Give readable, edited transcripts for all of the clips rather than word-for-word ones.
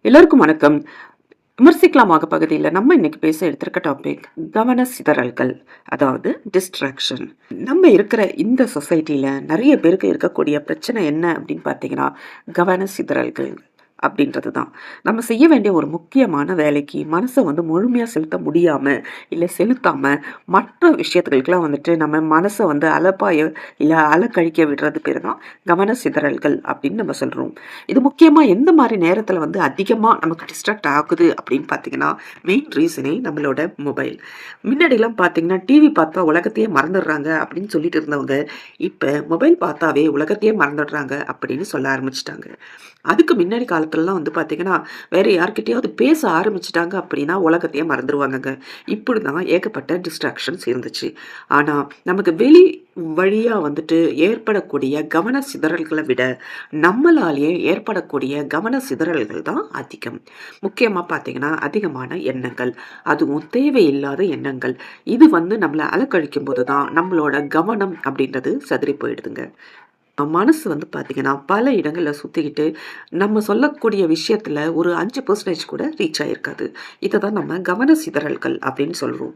எல்லோருக்கும் வணக்கம். விமர்சிக்கலாமாக பகுதியில் நம்ம இன்னைக்கு பேச எடுத்திருக்க டாபிக் கவன சிதறல்கள், அதாவது டிஸ்ட்ராக்ஷன். நம்ம இருக்கிற இந்த சொசைட்டில நிறைய பேருக்கு இருக்கக்கூடிய பிரச்சனை என்ன அப்படின்னு பார்த்தீங்கன்னா, கவன சிதறல்கள் அப்படின்றது தான். நம்ம செய்ய வேண்டிய ஒரு முக்கியமான வேலைக்கு மனசை முழுமையாக செலுத்த முடியாம, இல்லை செலுத்தாம மற்ற விஷயத்துகளுக்கெல்லாம் நம்ம மனசை அலப்பாய இல்லை அலக்கழிக்க விடுறது பேர் தான் கவன சிதறல்கள் அப்படின்னு நம்ம சொல்றோம். இது முக்கியமாக எந்த மாதிரி நேரத்தில் அதிகமாக நமக்கு டிஸ்ட்ராக்ட் ஆகுது அப்படின்னு பார்த்தீங்கன்னா, மெயின் ரீசனே நம்மளோட மொபைல். முன்னாடிலாம் பார்த்தீங்கன்னா டிவி பார்த்தா உலகத்தையே மறந்துடுறாங்க அப்படின்னு சொல்லிட்டு இருந்தவங்க இப்போ மொபைல் பார்த்தாவே உலகத்தையே மறந்துடுறாங்க அப்படின்னு சொல்ல ஆரம்பிச்சிட்டாங்க. அதுக்கு முன்னாடி காலத்துலலாம் பார்த்தீங்கன்னா, வேற யார்கிட்டயாவது பேச ஆரம்பிச்சுட்டாங்க அப்படின்னா உலகத்தையே மறந்துருவாங்கங்க. இப்படி தான் ஏகப்பட்ட டிஸ்ட்ராக்ஷன்ஸ் இருந்துச்சு. ஆனா, நமக்கு வெளி வழியா ஏற்படக்கூடிய கவன சிதறல்களை விட, நம்மளாலேயே ஏற்படக்கூடிய கவன சிதறல்கள் தான் அதிகம். முக்கியமா பார்த்தீங்கன்னா, அதிகமான எண்ணங்கள். அதுவும் தேவையில்லாத எண்ணங்கள். இது நம்மள அலக்கழிக்கும்போது தான் நம்மளோட கவனம் அப்படின்றது சிதறி போயிடுதுங்க. மனசு பார்த்தீங்கன்னா, பல இடங்கள்ல சுத்திக்கிட்டு, நம்ம சொல்லக்கூடிய விஷயத்துல ஒரு 5% கூட ரீச் ஆயிருக்காது. இத தான் நம்ம கவன சிதறல்கள் அப்படின்னு சொல்றோம்.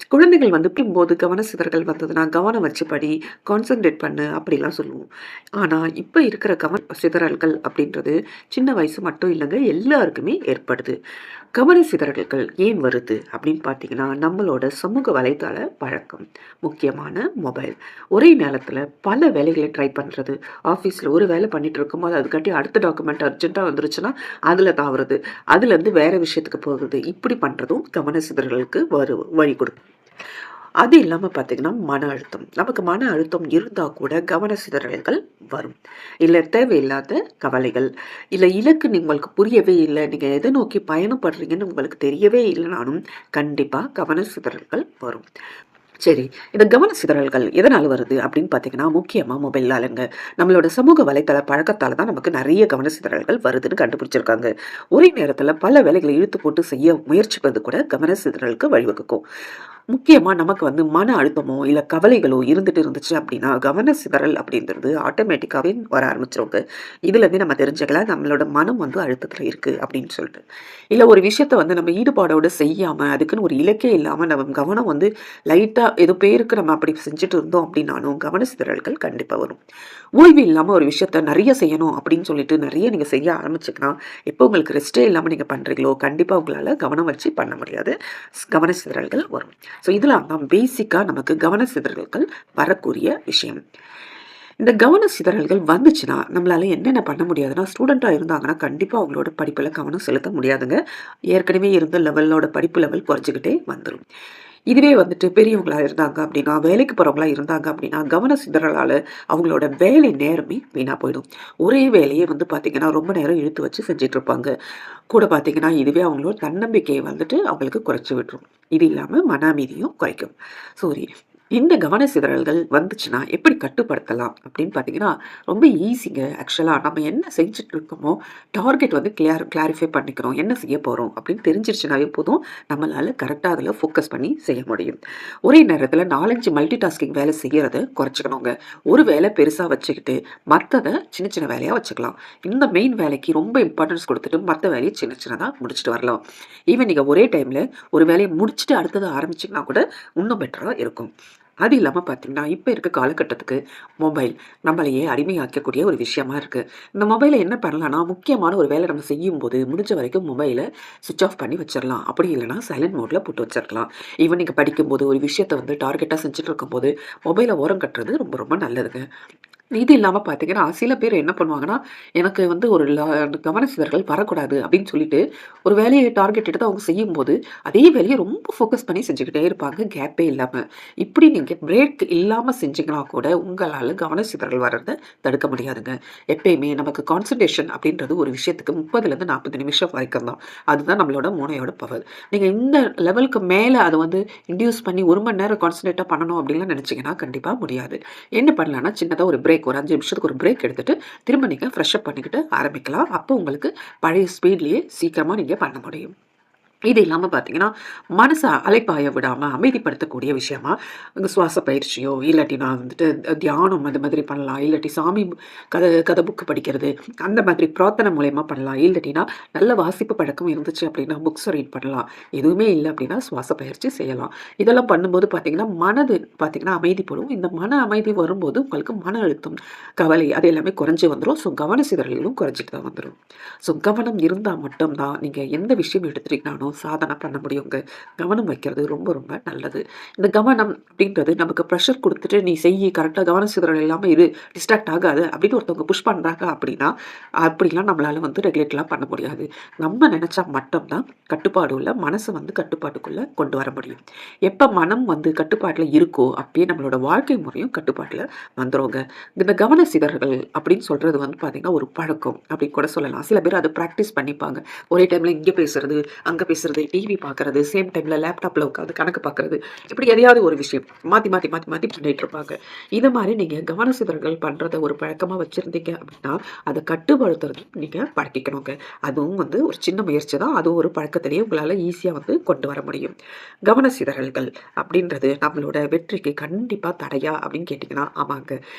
குழந்தைகள் போது கவன சிதறல்கள் வந்ததுன்னா, கவனம் வச்சு படி, கான்சன்ட்ரேட் பண்ணு அப்படிலாம் சொல்லுவோம். ஆனா, இப்ப இருக்கிற கவன சிதறல்கள் அப்படின்றது சின்ன வயசு மட்டும் இல்லைங்க, எல்லாருக்குமே ஏற்படுது. கவன சிதறல்கள் ஏன் வருது அப்படின்னு பார்த்தீங்கன்னா, நம்மளோட சமூக வலைதள பழக்கம், முக்கியமான மொபைல். ஒரே நேரத்தில் பல வேலைகளை ட்ரை பண்ணுறது. ஆஃபீஸில் ஒரு வேலை பண்ணிட்டு இருக்கும்போது அதுக்காட்டி அடுத்த டாக்குமெண்ட் அர்ஜென்ட்டாக வந்துருச்சுன்னா அதில் தாவுறது, அதுலேருந்து வேற விஷயத்துக்கு போகுது. இப்படி பண்ணுறதும் கவன சிதறல்களுக்கு வழி கொடுக்கும். அது இல்லாம பார்த்தீங்கன்னா, மன அழுத்தம். நமக்கு மன அழுத்தம் இருந்தா கூட கவன சிதறல்கள் வரும். இல்ல தேவையில்லாத கவலைகள், இல்ல இலக்கு உங்களுக்கு புரியவே இல்ல, நீங்க எத நோக்கி பயணப்படுறீங்கன்னு உங்களுக்கு தெரியவே இல்லனாலும், கண்டிப்பா கவன சிதறல்கள் வரும். சரி, இந்த கவன சிதறல்கள் எதனால வருது அப்படின்னு பார்த்தீங்கன்னா, முக்கியமா மொபைல்லாலங்க. நம்மளோட சமூக வலைத்தள பழக்கத்தால தான் நமக்கு நெறைய கவன சிதறல்கள் வருதுன்னு கண்டுபிடிச்சிருக்காங்க. ஒரே நேரத்துல பல வேலைகளை இழுத்து போட்டு செய்ய முயற்சிப்பது கூட கவன சிதறலுக்கு வழிவகுக்கும். முக்கியமா நமக்கு மன அழுத்தமோ, இல்ல கவலைகளோ இருந்துட்டு இருந்துச்சு அப்படின்னா, கவன சிதறல் அப்படின்றது ஆட்டோமேட்டிக்காவே வர ஆரம்பிச்சுருங்க. இதுலருந்தே நம்ம தெரிஞ்சுக்கலாம் நம்மளோட மனம் அழுத்தத்துல இருக்கு அப்படின்னு சொல்லிட்டு. இல்ல ஒரு விஷயத்த நம்ம ஈடுபாடோட செய்யாம, அதுக்குன்னு ஒரு இலக்கே இல்லாம நம்ம கவனம் லைட்டா ஏதோ பேருக்கு நம்ம அப்படி செஞ்சுட்டு இருந்தோம் அப்படின்னாலும், கவன சிதறல்கள் கண்டிப்பா வரும். ஓய்வு இல்லாம ஒரு விஷயத்த நெறைய செய்யணும் அப்படின்னு சொல்லிட்டு நெறைய நீங்க செய்ய ஆரம்பிச்சுங்கன்னா, எப்போ உங்களுக்கு ரெஸ்ட்டே இல்லாம நீங்க பண்றீங்களோ, கண்டிப்பா உங்களால கவனம் வச்சு பண்ண முடியாது. கவன சிதறல்கள் வரும். ஸோ இதெல்லாம் தான் பேசிக்கா நமக்கு கவன சிதறல்கள் வரக்கூடிய விஷயம். இந்த கவன சிதறல்கள் வந்துச்சுன்னா, நம்மளால என்னென்ன பண்ண முடியாதுன்னா, ஸ்டூடெண்ட்டா இருந்தாங்கன்னா, கண்டிப்பா அவங்களோட படிப்புல கவனம் செலுத்த முடியாதுங்க. ஏற்கனவே இருந்த லெவலோட படிப்பு லெவல் குறைஞ்சுக்கிட்டே வந்துரும். இதுவே பெரியவங்களா இருந்தாங்க அப்படின்னா, வேலைக்கு போறவங்களா இருந்தாங்க அப்படின்னா, கவன சிதறலால அவங்களோட வேலை நேரமே வீணா போயிடும். ஒரே வேலையே பார்த்தீங்கன்னா, ரொம்ப நேரம் இழுத்து வச்சு செஞ்சுட்டு இருப்பாங்க. கூட பார்த்தீங்கன்னா, இதுவே அவங்களோட தன்னம்பிக்கையை அவங்களுக்கு குறைச்சு விட்டுரும். இது இல்லாம மன அமைதியும் குறைக்கும். சரி, இந்த கவன சிதறல்கள் வந்துச்சுன்னா எப்படி கட்டுப்படுத்தலாம் அப்படின்னு பார்த்தீங்கன்னா, ரொம்ப ஈஸிங்க. ஆக்சுவலா நம்ம என்ன செஞ்சுட்டு இருக்கோமோ, டார்கெட் கிளாரிஃபை பண்ணிக்கிறோம். என்ன செய்ய போறோம் அப்படின்னு தெரிஞ்சிருச்சுனாவே போதும், நம்மளால கரெக்ட்டா அதில ஃபோக்கஸ் பண்ணி செய்ய முடியும். ஒரே நேரத்தில 4, 5 மல்டி டாஸ்கிங் வேலை செய்யறத குறைச்சுக்கணுங்க. ஒரு வேலை பெருசா வச்சுக்கிட்டு, மத்தத சின்ன சின்ன வேலையா வச்சுக்கலாம். இந்த மெயின் வேலைக்கு ரொம்ப இம்பார்ட்டன்ஸ் குடுத்துட்டு, மத்த வேலைய சின்ன சின்னதா முடிச்சுட்டு வரலாம். ஈவன் நீங்க ஒரே டைம்ல ஒரு வேலைய முடிச்சுட்டு அடுத்தத ஆரம்பிச்சீங்கன்னா கூட, இன்னும் பெட்டரா இருக்கும். அது இல்லாம பார்த்தீங்கன்னா, இப்ப இருக்க காலகட்டத்துக்கு மொபைல் நம்மளையே அடிமையாக்கக்கூடிய ஒரு விஷயமா இருக்கு. இந்த மொபைல என்ன பண்ணலாம்னா, முக்கியமான ஒரு வேலை நம்ம செய்யும்போது, முடிஞ்ச வரைக்கும் மொபைல ஸ்விட்ச் ஆஃப் பண்ணி வச்சிரலாம். அப்படி இல்லன்னா சைலன்ட் மோட்ல போட்டு வச்சிருக்கலாம். ஈவன் நீங்க படிக்கும்போது, ஒரு விஷயத்த டார்கெட்டா செஞ்சுட்டு இருக்கும்போது, மொபைல ஓரம் கட்டுறது ரொம்ப ரொம்ப நல்லதுங்க. இது இல்லாம பார்த்தீங்கன்னா, சில பேர் என்ன பண்ணுவாங்கன்னா, எனக்கு ஒரு கவன சிதறல் வரக்கூடாது அப்படின்னு சொல்லிட்டு, ஒரு வேலைய டார்கெட் எடுத்து அவங்க செய்யும்போது, அதே வேலைய ரொம்ப ஃபோக்கஸ் பண்ணி செஞ்சுக்கிட்டே இருப்பாங்க, கேப்பே இல்லாம. இப்படி நீங்க பிரேக் இல்லாம செஞ்சீங்கன்னா கூட, உங்களால கவன சிதறல் வர்றத தடுக்க முடியாதுங்க. எப்பயுமே நமக்கு கான்சன்ட்ரேஷன் அப்படின்றது ஒரு விஷயத்துக்கு 30லேருந்து 40 நிமிஷம் வரைக்கும் தான். அதுதான் நம்மளோட மூளையோட பவர். நீங்க இந்த லெவலுக்கு மேல அத இன்டியூஸ் பண்ணி 1 மணி நேரம் கான்சன்ட்ரேட்டா பண்ணணும் அப்படின்லாம் நினைச்சீங்கன்னா, கண்டிப்பா முடியாது. என்ன பண்ணலாம்னா, சின்னதா ஒரு பிரேக், ஒரு 5 நிமிஷத்துக்கு ஒரு பிரேக் எடுத்துட்டு, திரும்ப நீங்க ஃப்ரெஷ் அப் பண்ணிக்கிட்டு ஆரம்பிக்கலாம். அப்போ உங்களுக்கு பழைய ஸ்பீட்லயே சீக்கிரமா நீங்க பண்ண முடியும். இது இல்லாம பார்த்தீங்கன்னா, மனச அலைப்பாய விடாம அமைதிப்படுத்தக்கூடிய விஷயமா, இந்த சுவாச பயிற்சியோ, இல்லாட்டினா வந்துட்டு தியானம் அந்த மாதிரி பண்ணலாம். இல்லாட்டி சாமி கதை புக் படிக்கிறது, அந்த மாதிரி பிரார்த்தனை மூலியமா பண்ணலாம். இல்லாட்டினா நல்ல வாசிப்பு பழக்கம் இருந்துச்சு அப்படின்னா, புக்ஸ் ரீட் பண்ணலாம். எதுவுமே இல்ல அப்படின்னா, சுவாச பயிற்சி செய்யலாம். இதெல்லாம் பண்ணும்போது பார்த்தீங்கன்னா, மனது பார்த்தீங்கன்னா அமைதிப்படும். இந்த மன அமைதி வரும்போது உங்களுக்கு மன அழுத்தம், கவலை அது எல்லாமே குறைஞ்சு வந்துரும். ஸோ கவன சிதறல்களும் குறைஞ்சுட்டு தான் வந்துரும். ஸோ கவனம் இருந்தா மட்டும் தான் நீங்க எந்த விஷயம் எடுத்துட்டீங்கனாலும் சாதனை பண்ண முடியுங்க. கவனம் வைக்கிறது ரொம்ப ரொம்ப நல்லது. இந்த கவனம் அப்படின்றது நமக்கு ப்ரெஷர் குடுத்துட்டு, "நீ செய்யி கரெக்ட்டா கவன சிதறல் இல்லாம இரு, டிஸ்ட்ராக்ட் ஆகாத" அப்படின்னு ஒருத்தவங்க புஷ் பண்றாங்க அப்படின்னா, அப்படிலாம் நம்மளால வந்து ரெகுலேட்லாம் பண்ண முடியாது. நம்ம நெனச்சா மட்டும் தான் கட்டுப்பாடு உள்ள மனச வந்து கட்டுப்பாட்டுக்குள்ள கொண்டு வர முடியும். எப்ப மனம் வந்து கட்டுப்பாட்டுல இருக்கோ, அப்பயே நம்மளோட வாழ்க்கை முறையும் கட்டுப்பாட்டுல வந்துருங்க. இந்த கவன சிதறல்கள் அப்படின்னு சொல்றது வந்து பார்த்தீங்கன்னா, ஒரு பழக்கம் அப்படின்னு கூட சொல்லலாம். சில பேர் அத பிராக்டிஸ் பண்ணிப்பாங்க. ஒரே டைம்ல இங்க பேசுறது, அங்க பேசுறது, டிவி பார்க்கறது, சேம் டைம்ல லேப்டாப்ல உட்காந்து கணக்கு பார்க்கறது, இப்படி எதையாவது ஒரு விஷயம் மாத்தி, மாத்தி, மாத்தி, மாத்தி பண்ணிட்டு இருப்பாங்க. இத மாரி நீங்க கவன சிதறல்கள் பண்றத ஒரு பழக்கமா வச்சிருந்தீங்க அப்படின்னா, அத கட்டுப்படுத்துறது நீங்க பழக்கிக்கணுங்க. அதுவும் வந்து ஒரு சின்ன முயற்சி தான். அதுவும் ஒரு பழக்கத்திலேயே உங்களால ஈஸியா வந்து கொண்டு வர முடியும். கவன சிதறல்கள் அப்படின்றது நம்மளோட வெற்றிக்கு கண்டிப்பா தடையா அப்படின்னு கேட்டீங்கன்னா, ஆமாங்க.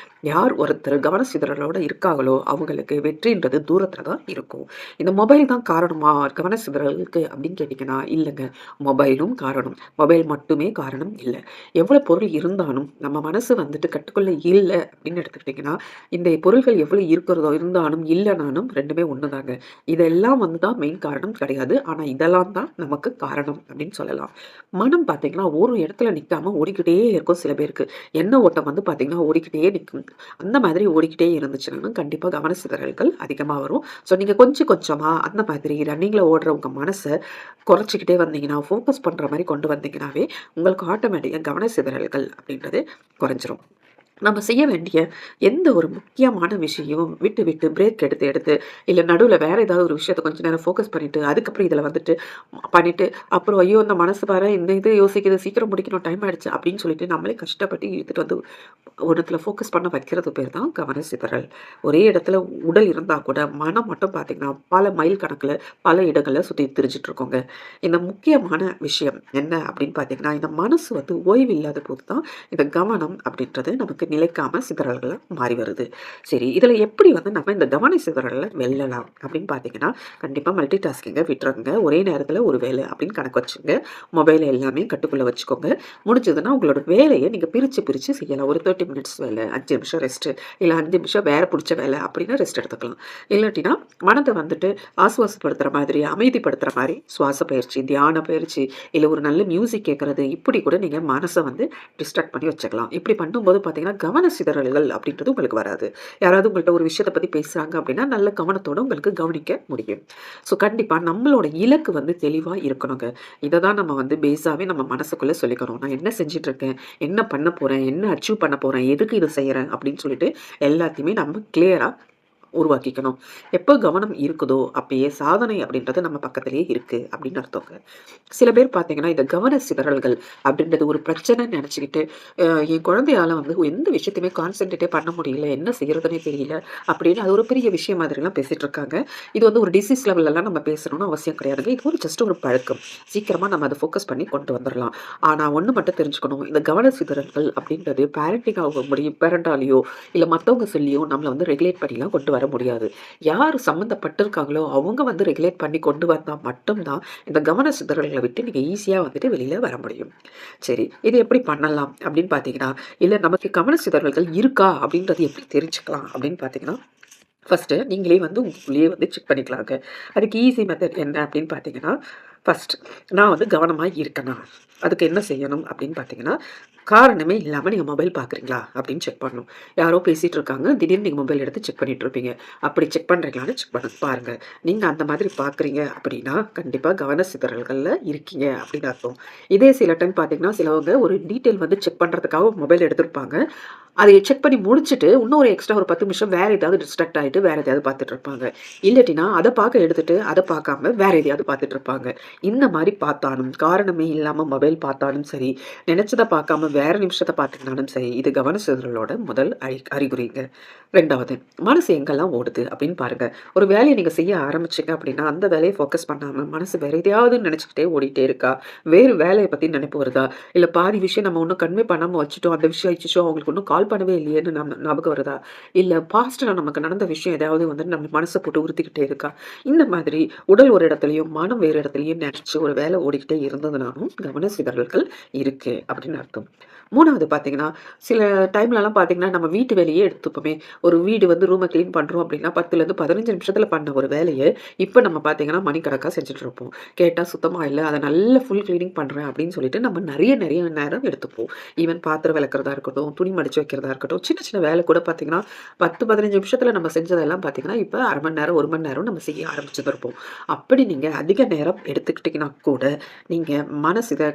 யார் ஒருத்தர் கவன சிதறலோட இருக்காங்களோ, அவங்களுக்கு வெற்றின்றது தூரத்துல தான் இருக்கும். இந்த மொபைல் தான் காரணமா கவன சிதறலுக்கு அப்படின்னு கேட்டீங்கன்னா, இல்லங்க. மொபைலும் காரணம். மொபைல் மட்டுமே காரணம் இல்ல. எவ்வளோ பொருள் இருந்தாலும், நம்ம மனசு வந்துட்டு கட்டுக்குள்ள இல்ல அப்படின்னு எடுத்துக்கிட்டீங்கன்னா, இந்த பொருள்கள் எவ்வளோ இருக்கிறதோ இருந்தாலும், இல்லனாலும் 2மே ஒண்ணுதாங்க. இதெல்லாம் வந்து தான் மெயின் காரணம் கிடையாது. ஆனா இதெல்லாம் தான் நமக்கு காரணம் அப்படின்னு சொல்லலாம். மனம் பார்த்தீங்கன்னா, ஒரு இடத்துல நிக்காம ஓடிக்கிட்டே இருக்கும் சில பேருக்கு. எண்ண ஓட்டம் வந்து பார்த்தீங்கன்னா, ஓடிக்கிட்டே நிக்கும். அந்த மாதிரி ஓடிக்கிட்டே இருந்துச்சுன்னா, கண்டிப்பா கவன சிதறல்கள் அதிகமா வரும். ஸோ நீங்க கொஞ்சம் கொஞ்சமா அந்த மாதிரி ரன்னிங்ல ஓடுற உங்க மனச குறைச்சுக்கிட்டே வந்தீங்கன்னா, ஃபோக்கஸ் பண்ற மாரி கொண்டு வந்தீங்கன்னாவே, உங்களுக்கு ஆட்டோமேட்டிக்கா கவன சிதறல்கள் அப்படின்றது குறைஞ்சிரும். நம்ம செய்ய வேண்டிய எந்த ஒரு முக்கியமான விஷயமும் விட்டு விட்டு பிரேக் எடுத்து எடுத்து இல்ல நடுவுல வேற ஏதாவது ஒரு விஷயத்த கொஞ்ச நேரம் ஃபோக்கஸ் பண்ணிட்டு அதுக்கப்புறம் இதுல வந்துட்டு பண்ணிட்டு அப்புறம் ஐயோ இந்த மனசு பாரு இந்த இது யோசிக்குது சீக்கிரம் முடிக்கணும் டைம் ஆயிடுச்சு அப்படின்னு சொல்லிட்டு நம்மளே கஷ்டப்பட்டு இழுத்துட்டு வந்து ஒரு இடத்துல ஃபோக்கஸ் பண்ண வைக்கிறது பேர் தான் கவன சிதறல். ஒரே இடத்துல உடல் இருந்தா கூட மனம் மட்டும் பார்த்தீங்கன்னா பல மைல் கணக்குல பல இடங்கள்ல சுத்தி திரிஞ்சுட்டு இருக்கோங்க. இந்த முக்கியமான விஷயம் என்ன அப்படின்னு பார்த்தீங்கன்னா இந்த மனசு வந்து ஓய்வு இல்லாத போது தான் இந்த கவனம் அப்படின்றது நமக்கு நிலைக்காம சிதறல்களா மாறி வருது. சரி, இதுல எப்படி வந்து நம்ம இந்த கவன சிதறல்ல வெல்லலாம் அப்படின்னு பார்த்தீங்கன்னா, கண்டிப்பா மல்டி டாஸ்கிங்க விட்டுருங்க. ஒரே நேரத்துல ஒரு வேலை அப்படின்னு கணக்கு வச்சுங்க. மொபைல் எல்லாமே கட்டுக்குள்ள வச்சுக்கோங்க. முடிஞ்சதுன்னா உங்களோட வேலைய நீங்க பிரிச்சு பிரிச்சு செய்யலாம். ஒரு 30 மினிட்ஸ் வேலை, 5 நிமிஷம் ரெஸ்ட், இல்ல 5 நிமிஷம் வேற புடிச்ச வேலை அப்படின்னு ரெஸ்ட் எடுத்துக்கலாம். இல்லாட்டினா மனத வந்துட்டு ஆசுவாசப்படுத்துற மாதிரி, அமைதிப்படுத்துற மாரி சுவாச பயிற்சி, தியான பயிற்சி, இல்ல ஒரு நல்ல மியூசிக் கேட்கறது, இப்படி கூட நீங்க மனச வந்து டிஸ்ட்ராக்ட் பண்ணி வச்சுக்கலாம். இப்படி பண்ணும்போது பார்த்தீங்கன்னா, கவன சிதறல்கள் அப்படின்றது உங்களுக்கு வராது. யாராவது உங்கள்ட்ட ஒரு விஷயத்த பத்தி பேசுறாங்க அப்படின்னா, நல்ல கவனத்தோட உங்களுக்கு கவனிக்க முடியும். ஸோ கண்டிப்பா நம்மளோட இலக்கு வந்து தெளிவா இருக்கணுங்க. இத தான் நம்ம வந்து பேஸாவே நம்ம மனசுக்குள்ள சொல்லிக்கணும். நான் என்ன செஞ்சுட்டு இருக்கேன்? என்ன பண்ண போறேன்? என்ன அச்சீவ் பண்ண போறேன்? எதுக்கு இத செய்றேன்? அப்படின்னு சொல்லிட்டு எல்லாத்தையுமே நம்ம கிளியரா உருவாக்கிக்கணும். எப்போ கவனம் இருக்குதோ, அப்பயே சாதனை அப்படின்றது நம்ம பக்கத்திலேயே இருக்கு அப்படின்னு அர்த்தங்க. சில பேர் பார்த்தீங்கன்னா, இந்த கவன சிதறல்கள் அப்படின்றது ஒரு பிரச்சனைன்னு நெனச்சுக்கிட்டு, அ என் குழந்தையால வந்து எந்த விஷயத்தையுமே கான்சன்ட்ரேட்டே பண்ண முடியல, என்ன செய்றதுன்னே தெரியல அப்படின்னு அது ஒரு பெரிய விஷயம் மாதிரிலாம் பேசிட்டு இருக்காங்க. இது வந்து ஒரு டிசீஸ் லெவல்லலாம் நம்ம பேசணும்னு அவசியம் கிடையாதுங்க. இது ஒரு ஜஸ்ட் ஒரு பழக்கம். சீக்கிரமா நம்ம அத ஃபோக்கஸ் பண்ணி கொண்டு வந்துரலாம். ஆனா ஒண்ணு மட்டும் தெரிஞ்சுக்கணும். இந்த கவன சிதறல்கள் அப்படின்றது பேரண்டிங் ஆக முடியும் பேரண்டாலயோ, இல்ல மத்தவங்க சொல்லியோ நம்மள வந்து ரெகுலேட் பண்ணிலாம் கொண்டு வர முடியாது. யார் சம்மந்தப்பட்டிருக்காங்களோ, அவங்க வந்து ரெகுலேட் பண்ணி கொண்டு வந்தா மட்டும் தான் இந்த கவன சிதறல்கள விட்டு நீங்க ஈஸியா வந்துட்டு வெளில வர முடியும். சரி, இது எப்படி பண்ணலாம் அப்படின்னு பார்த்தீங்கன்னா, இல்ல நமக்கு கவன சிதறல்கள் இருக்கா அப்படின்றது எப்படி தெரிஞ்சுக்கலாம் அப்படின்னு பார்த்தீங்கன்னா, ஃபர்ஸ்ட்டு நீங்களே வந்து உங்களுக்குள்ளேயே வந்து செக் பண்ணிக்கலாங்க. அதுக்கு ஈஸி மெத்தட் என்ன அப்படின்னு பார்த்தீங்கன்னா, ஃபர்ஸ்ட் நான் வந்து கவனமா இருக்கனா? அதுக்கு என்ன செய்யணும் அப்படின்னு பார்த்தீங்கன்னா, காரணமே இல்லாம நீங்க மொபைல் பார்க்குறீங்களா? அப்படின்னு செக் பண்ணணும். யாரோ பேசிட்டு இருக்காங்க. திடீர்னு நீங்க மொபைல் எடுத்து செக் பண்ணிட்டு இருப்பீங்க. அப்படி செக் பண்றீங்களான்னு செக் பண்ண பாருங்க. நீங்க அந்த மாதிரி பார்க்குறீங்க அப்படின்னா, கண்டிப்பா கவன சிதறல்கள்ல இருக்கீங்க அப்படின்னு அர்த்தம். இதே சில டைம் பார்த்தீங்கன்னா, சிலவங்க ஒரு டீட்டெயில் வந்து செக் பண்றதுக்காக மொபைல் எடுத்திருப்பாங்க. அதை செக் பண்ணி முடிச்சுட்டு, இன்னும் ஒரு எக்ஸ்ட்ரா ஒரு 10 நிமிஷம் வேற ஏதாவது டிஸ்ட்ராக்ட் ஆயிட்டு, வேற எதையாவது பார்த்துட்டு இருப்பாங்க. இல்லாட்டினா, அத பார்க்க எடுத்துட்டு, அத பார்க்காம வேற எதையாவது பார்த்துட்டு இருப்பாங்க. இந்த மாரி பார்த்தாலும், காரணமே இல்லாம மொபைல் மொபைல் பார்த்தாலும் சரி, நினைச்சத பார்க்காம வேற நிமிஷத்த பார்த்துக்கினாலும் சரி, இது கவனச்சிதறலோட முதல் அறிகுறிங்க. 2வது, மனசு எங்கெல்லாம் ஓடுது அப்படின்னு பாருங்க. ஒரு வேலைய நீங்க செய்ய ஆரம்பிச்சீங்க அப்படின்னா, அந்த வேலைய ஃபோக்கஸ் பண்ணாம மனசு வேற எதையாவது நினைச்சுக்கிட்டே ஓடிட்டே இருக்கா? வேறு வேலைய பத்தி நினைப்பு வருதா? இல்ல பாதி விஷயம் நம்ம இன்னும் கன்வே பண்ணாம வச்சுட்டோம். அந்த விஷயம் அச்சச்சோ! அவங்களுக்கு இன்னும் கால் பண்ணவே இல்லையேன்னு ஞாபகம் வருதா? இல்ல பாஸ்ட்ல நமக்கு நடந்த விஷயம் ஏதாவது வந்து நம்ம மனச போட்டு உறுத்திக்கிட்டே இருக்கா? இந்த மாதிரி உடல் ஒரு இடத்துலயும், மனம் வேறு இடத்துலயும் நெனச்சு ஒரு வேலை ஓடிக்கிட்டே இருந்ததுனாலும், கவன சிதறல்கள் இருக்கு அப்படின்னு அர்த்தம். 3வது பார்த்தீங்கன்னா, சில டைம்லலாம் பார்த்தீங்கன்னா, நம்ம வீட்டு வேலையே எடுத்துப்போமே. ஒரு வீடு வந்து ரூம கிளீன் பண்றோம் அப்படின்னா, 10லேருந்து 15 நிமிஷத்துல பண்ண ஒரு வேலைய, இப்ப நம்ம பார்த்தீங்கன்னா, மணிக்கணக்கா செஞ்சுட்ருப்போம். கேட்டா சுத்தமா இல்ல. அத நல்ல ஃபுல் கிளீனிங் பண்றேன் அப்படின்னு சொல்லிட்டு, நம்ம நெறைய நேரம் எடுத்துப்போம். ஈவன் பாத்திரம் விளக்குறதா இருக்கட்டும், துணி மடிச்சு வைக்கிறதா இருக்கட்டும், சின்ன சின்ன வேலை கூட பார்த்தீங்கன்னா, 10, 15 நிமிஷத்துல நம்ம செஞ்சதெல்லாம் பார்த்தீங்கன்னா, இப்ப 1/2 மணி நேரம், 1 மணி நேரம் நம்ம செய்ய ஆரம்பிச்சிருப்போம். அப்படி நீங்க அதிக நேரம் எடுத்துக்கிட்டீங்கன்னா கூட, நீங்க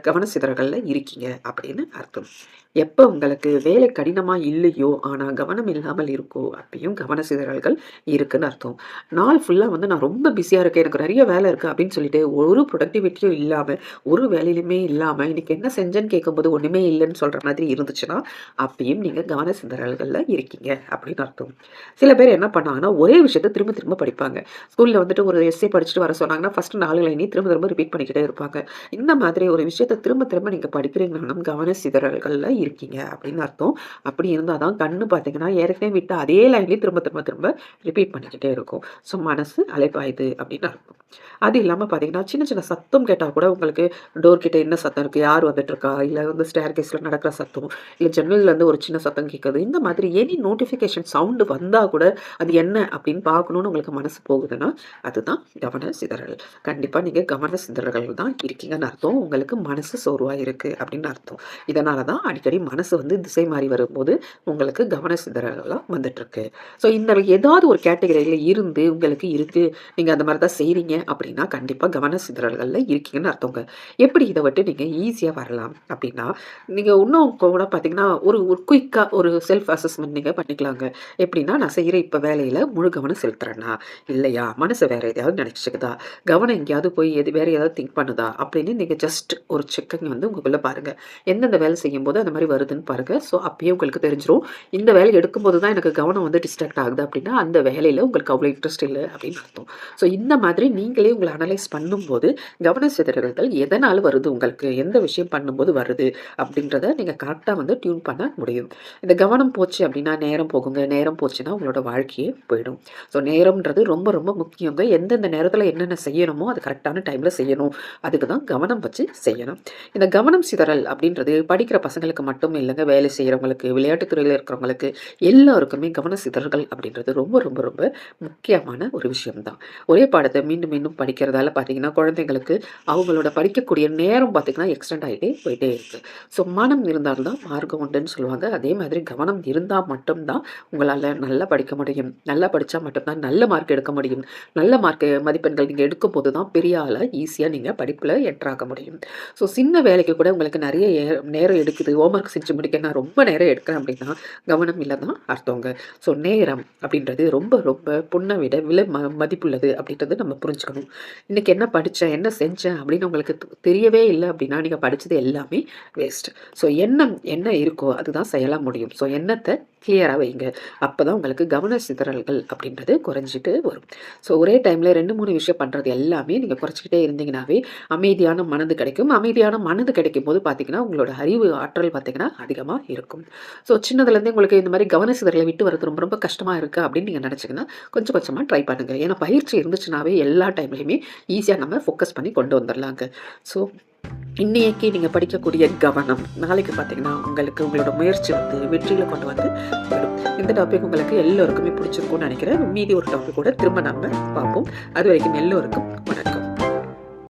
கவன சிதறல்கள்ல இருக்கீங்க அப்படின்னு அர்த்தம். எப்ப உங்களுக்கு வேலை கடினமா இல்லையோ, ஆனா கவனம் இல்லாமல் இருக்கோ, அப்பயும் கவன சிதறல்கள் இருக்குன்னு அர்த்தம். நாள் ஃபுல்லா வந்து நான் ரொம்ப பிஸியா இருக்கேன், எனக்கு நெறைய வேலை இருக்கு அப்படின்னு சொல்லிட்டு, ஒரு புரொடக்டிவிட்டியும் இல்லாம, ஒரு வேலையிலுமே இல்லாம, இன்னைக்கு என்ன செஞ்சேன்னு கேட்கும்போது ஒண்ணுமே இல்லன்னு சொல்ற மாதிரி இருந்துச்சுன்னா, அப்பயும் நீங்க கவன சிதறல்கள்ல இருக்கீங்க அப்படின்னு அர்த்தம். சில பேர் என்ன பண்ணாங்கன்னா, ஒரே விஷயத்த திரும்ப திரும்ப படிப்பாங்க. ஸ்கூல்ல வந்துட்டு ஒரு எஸ்ஸே படிச்சுட்டு வர சொன்னாங்கன்னா, ஃபர்ஸ்ட் 4 லைனையும் திரும்ப திரும்ப ரிப்பீட் பண்ணிக்கிட்டே இருப்பாங்க. இந்த மாதிரி ஒரு விஷயத்த திரும்ப திரும்ப நீங்க படிக்கிறீங்கன்னா, கவன சிதறல்கள்ல இருக்கீங்க அப்படின்னு அர்த்தம். அப்படி இருந்தா தான் கண்ணு பார்த்தீங்கன்னா, ஏற்கனவே விட்ட அதே லைன்லயே திரும்ப திரும்ப திரும்ப ரிப்பீட் பண்ணிக்கிட்டே இருக்கும். ஸோ மனசு அலைப்பாயுது அப்படின்னு அர்த்தம். அது இல்லாம பார்த்தீங்கன்னா, சின்ன சின்ன சத்தம் கேட்டா கூட உங்களுக்கு டோர் கிட்ட என்ன சத்தம் இருக்கு? யார் வந்துட்டுருக்கா? இல்ல வந்து ஸ்டேர்கேஸ்ல நடக்கிற சத்தம், இல்ல ஜன்னல்லேருந்து ஒரு சின்ன சத்தம் கேட்குது. இந்த மாதிரி எனி நோட்டிஃபிகேஷன் சவுண்ட் வந்தா கூட, அது என்ன அப்படின்னு பார்க்கணும்னு உங்களுக்கு மனசு போகுதுன்னா, அதுதான் கவன சிதறல். கண்டிப்பா நீங்க கவன சிதறல்கள் தான் இருக்கீங்கன்னு அர்த்தம். உங்களுக்கு மனசு சோர்வா இருக்கு அப்படின்னு அர்த்தம். இதனால தான் அடிக்கடி மனசு வந்து திசை மாறி வரும்போது, உங்களுக்கு கவன சிதறல்லாம் வந்துட்டுருக்கு. ஸோ இந்த ஏதாவது ஒரு கேட்டகரியில இருந்து உங்களுக்கு இருக்கு, நீங்க அந்த மாரி தான் செய்றீங்க அப்படின்னா, கண்டிப்பா கவன சிதறல்கள்ல இருக்கீங்கன்னு அர்த்தங்க. எப்படி இத விட்டு நீங்க ஈஸியா வரலாம் அப்படின்னா, நீங்க இன்னும் கூட பார்த்தீங்கன்னா, ஒரு ஒரு குயிக்கா ஒரு செல்ஃப் அசஸ்மென்ட் நீங்க பண்ணிக்கலாங்க. எப்படின்னா, நான் செய்ற இப்ப வேலையில முழு கவனம் செலுத்துறேனா? இல்லையா? மனசு வேற எதையாவது நெனச்சுக்குதா? கவனம் எங்கேயாவது போய் வேற ஏதாவது திங்க் பண்ணுதா? அப்படின்னு நீங்க ஜஸ்ட் ஒரு செக்கிங் வந்து உங்களுக்குள்ள பாருங்க. எந்தெந்த வேலை செய்யும்போது அந்த மாரி வருதுன்னு பாருங்க. ஸோ அப்பயே உங்களுக்கு தெரிஞ்சிரும். இந்த வேலை எடுக்கும்போது தான் எனக்கு கவனம் வந்து டிஸ்ட்ராக்ட் ஆகுது அப்படின்னா, அந்த வேலையில உங்களுக்கு அவ்வளோ இன்ட்ரெஸ்ட் இல்ல அப்படின்னு அர்த்தம். ஸோ இந்த மாதிரி நீங்களே உங்கள அனலைஸ் பண்ணும்போது, கவன சிதறல்கள் எதனால வருது உங்களுக்கு? எந்த விஷயம் பண்ணும்போது வருது? அப்படின்றத நீங்க கரெக்ட்டா வந்து டியூன் பண்ண முடியும். இந்த கவனம் போச்சு அப்படின்னா நேரம் போகுங்க. நேரம் போச்சுன்னா உங்களோட வாழ்க்கையே போயிடும். ஸோ நேரம்ன்றது ரொம்ப ரொம்ப முக்கியங்க. எந்தெந்த நேரத்தில என்னென்ன செய்யணுமோ, அது கரெக்ட்டான டைம்ல செய்யணும். அதுக்கு தான் கவனம் வச்சு செய்யணும். இந்த கவனம் சிதறல் அப்படின்றது படிக்கிற பசங்களுக்கு மட்டும் இல்லங்க. வேலை செய்றவங்களுக்கு, விளையாட்டுத் துறையில இருக்கிறவங்களுக்கு எல்லாருக்குமே கவன சிதறல்கள் அப்படின்றது ரொம்ப ரொம்ப ரொம்ப முக்கியமான ஒரு விஷயம் தான். ஒரே பாடத்த மீண்டும் மீண்டும் படிக்கிறதால பார்த்தீங்கன்னா, குழந்தைங்களுக்கு அவங்களோட படிக்கக்கூடிய நேரம் பார்த்தீங்கன்னா, எக்ஸ்டெண்ட் ஆயிட்டே போயிட்டே இருக்கு. ஸோ மனம் இருந்தால் தான் மார்க்கம் உண்டுன்னு சொல்லுவாங்க. அதே மாதிரி கவனம் இருந்தா மட்டும் தான் உங்களால நல்லா படிக்க முடியும். நல்லா படிச்சா மட்டும் தான் நல்ல மார்க் எடுக்க முடியும். நல்ல மதிப்பெண்கள் நீங்க எடுக்கும்போது தான் பெரிய ஆளா ஈஸியா நீங்க படிப்புல என்டர் ஆக முடியும். ஸோ சின்ன வேலைக்கு கூட உங்களுக்கு நெறைய நேரம் எடுக்குது. ஹோம் ஒர்க் செஞ்சு முடிக்க நான் ரொம்ப நேரம் எடுக்கிறேன் அப்படின்னா, கவனம் இல்ல தான் அர்த்தங்க. ஸோ நேரம் அப்படின்றது ரொம்ப ரொம்ப பொண்ண விட விலை மதிப்புள்ளது அப்படின்றத நம்ம புரிஞ்சுக்கணும். இன்னைக்கு என்ன படிச்சேன், என்ன செஞ்சேன் அப்படின்னு உங்களுக்கு தெரியவே இல்ல அப்படின்னா, நீங்க படிச்சது எல்லாமே வேஸ்ட். ஸோ எண்ணம் என்ன இருக்கோ அதுதான் செயலா முடியும். ஸோ எண்ணத்த கிளியரா வைங்க. அப்பதான் உங்களுக்கு கவன சிதறல்கள் அப்படின்றது குறைஞ்சிட்டு வரும். ஸோ ஒரே டைம்ல 2, 3 விஷயம் பண்றது எல்லாமே நீங்க குறைச்சுக்கிட்டே இருந்தீங்கன்னாவே, அமைதியான மனது கிடைக்கும். அமைதியான மனது கிடைக்கும்போது பார்த்தீங்கன்னா, உங்களோட அறிவு ஆற்றல் பார்த்தீங்கன்னா அதிகமா இருக்கும். ஸோ சின்னதுலேருந்தே உங்களுக்கு இந்த மாரி கவன சிதறலை விட்டு வரது ரொம்ப ரொம்ப கஷ்டமா இருக்கு அப்படின்னு நீங்க நினைச்சீங்கன்னா, கொஞ்சம் கொஞ்சமா ட்ரை பண்ணுங்க. ஏன்னா பயிற்சி இருந்துச்சுனாவே எல்லா டைம்லயுமே ஈஸியா நம்ம ஃபோக்கஸ் பண்ணி கொண்டு வந்துரலாங்க. ஸோ இன்னைக்கு நீங்க படிக்கக்கூடிய கவனம், நாளைக்கு பார்த்தீங்கன்னா, உங்களுக்கு உங்களோட முயற்சி வந்து வெற்றியில கொண்டு வந்து விடும். இந்த டாபிக் உங்களுக்கு எல்லோருக்குமே பிடிச்சிருக்கும்னு நினைக்கிறேன். மீதி ஒரு டாபிக் கூட திரும்ப நம்ம பார்ப்போம். அதுவரைக்கும் எல்லோருக்கும் வணக்கம்.